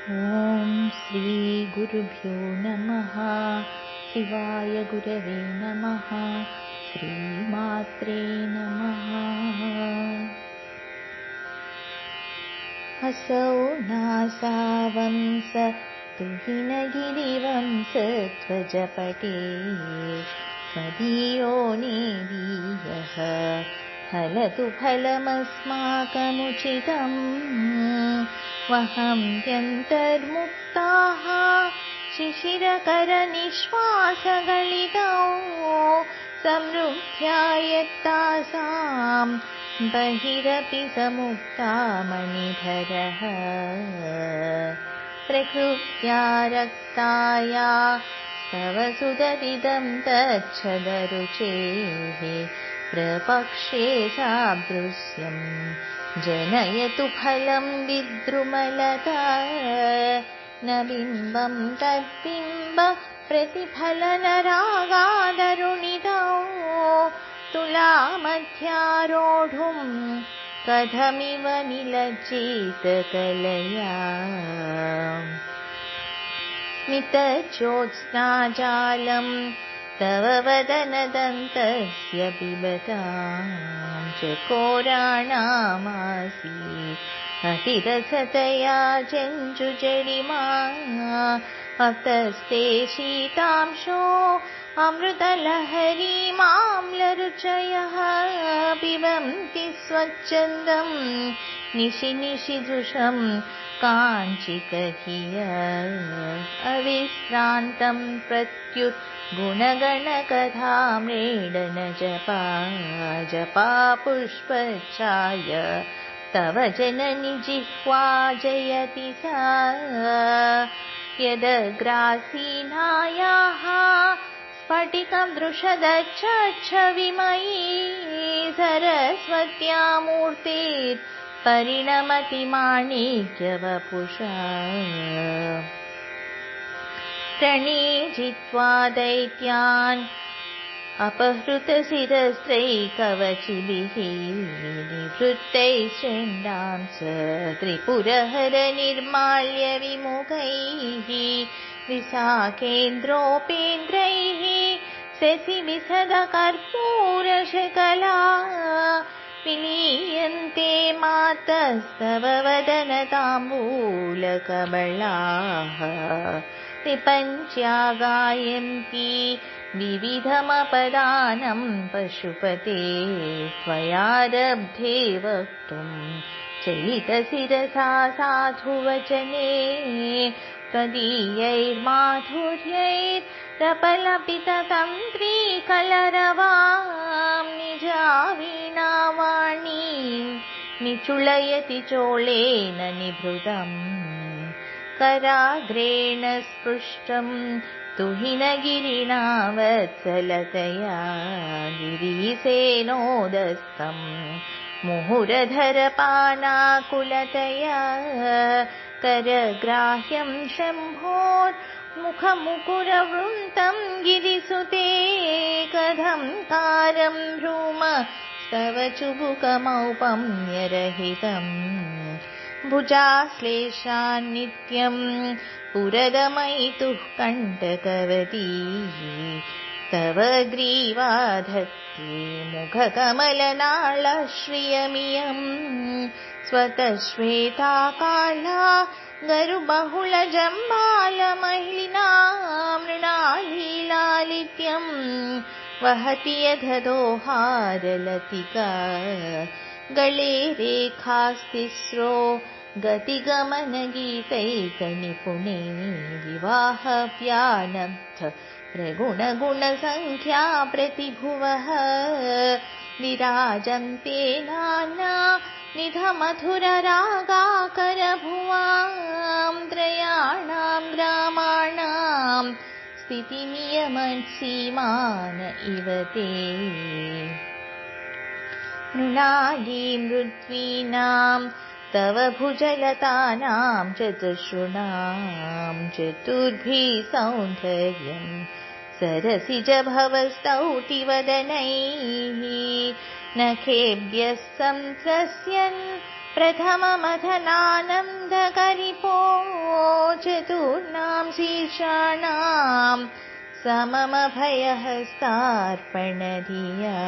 ಓಂ ಶ್ರೀ ಗುರುಭ್ಯೋ ನಮಃ. ಶಿವಾಯ ಗುರವೇ ನಮಃ. ಶ್ರೀಮಾತ್ರೇ ನಮಃ. असौ नासावंस तुहिनगिरिवंस ध्वजपटे त्वदीयो नेदीयः फलतु फलमस्माकमुचितम्. वहन्त्यन्तर्मुक्ताः शिशिरकरनिश्वासगलितौ समृद्ध्यायत्तासाम् बहिरपि समुक्ता मणिधरः. प्रकृत्या रक्ताया तव सुदतिदं तच्छदरुचेः प्रपक्षे सादृश्यम् जनयतु फलं विद्रुमलता. न बिम्बं तद्बिम्ब प्रतिफलनरागादरुणितौ तुलामध्यारोढुं कथमिव निलज्जित कलया. स्मितज्योत्स्नाजालं तव वदनदन्तस्य पिबतां चकोराणामासीत् अतिरसतया चञ्चुजडिमा. अतस्ते शीतांशो अमृतलहरीमाम्लरुचयः पिबन्ति स्वच्छन्दं निशि निशिदृशं काञ्चिकहिय. अविश्रान्तं प्रत्युत गुणगणकथाम्रेडन जपा जपा पुष्पच्छाय तव जननि जिह्वा जयति सा. यदग्रासीनायाः स्फटिकं दृशदच्छविमयी सरस्वत्या मूर्तिर् परिणमति माणिक्यवपुषा. प्रणीजित्वा दैत्यान् अपहृतशिरस्त्रैकवचिभिः निवृत्तैश्चण्डांस त्रिपुरहर निर्माल्य विमुखैः. विशाखेन्द्रोपेन्द्रैः शशिविशदकर्पूरशकला विलीयन्ते मातस्तव वदनताम्बूलकमलाः. विपञ्च्या गायन्ति विविधमपदानं पशुपते त्वयारब्धे वक्तुं चलितशिरसा साधुवचने. त्वदीयैर्माधुर्यैरपलपिततन्त्रीकलरवां निजावीणावाणीं निचुलयति चोळेन निभृतम्. कराग्रेण स्पृष्टं तुहिनगिरिणा वत्सलतया गिरीशेनोदस्तं मुहुरधरपानाकुलतया. करग्राह्यं शम्भोर्मुखमुकुरवृन्तं गिरिसुते कथं कारं भ्रूम स्तव चुबुकमौपम्यरहितम्. भुजाश्लेषान्नित्यं पुरगमयितुः कण्टकवती तव ग्रीवाधत्ते मुखकमलनाळश्रियमियम्. स्वतश्वेता काला गरुबहुलजम्बालमहिलिना मृणालीलालित्यं वहति यदधोहारलतिका. गले रेखास्तिस्रो गतिगमनगीतैकनिपुणे विवाहव्यानब्ध प्रगुणगुणसङ्ख्या प्रतिभुवः. विराजन्ते नाना निधमधुररागाकरभुवां त्रयाणां ग्रामाणां स्थितिनियमसीमान इव ते. मृणाली मृद्वीनां तव भुजलतानां चतुर्षृणां चतुर्भिः सौन्दर्यं सरसिजभवस्तौतिवदनैः. नखेभ्यः संसस्यन् प्रथममथनानन्दकरिपो चतुर्णां शीर्षाणां सममभयहस्तार्पणधिया